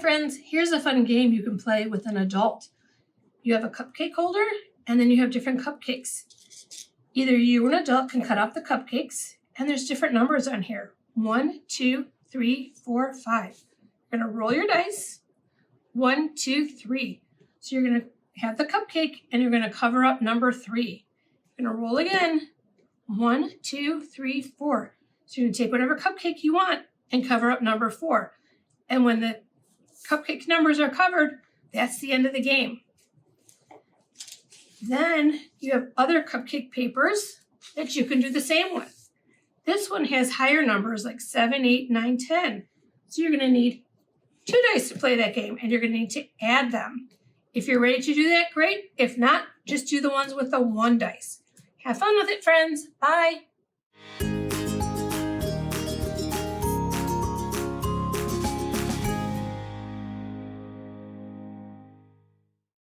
friends, here's a fun game you can play with an adult. You have a cupcake holder, and then you have different cupcakes. Either you or an adult can cut off the cupcakes, and there's different numbers on here. 1, 2, 3, 4, 5. You're going to roll your dice. 1, 2, 3. So you're going to have the cupcake, and you're going to cover up number 3. You're going to roll again. 1, 2, 3, 4. So you're going to take whatever cupcake you want and cover up number 4. And when the cupcake numbers are covered, that's the end of the game. Then you have other cupcake papers that you can do the same with. This one has higher numbers like 7, 8, 9, 10. So you're going to need 2 dice to play that game, and you're going to need to add them. If you're ready to do that, great. If not, just do the ones with the 1 dice. Have fun with it, friends. Bye.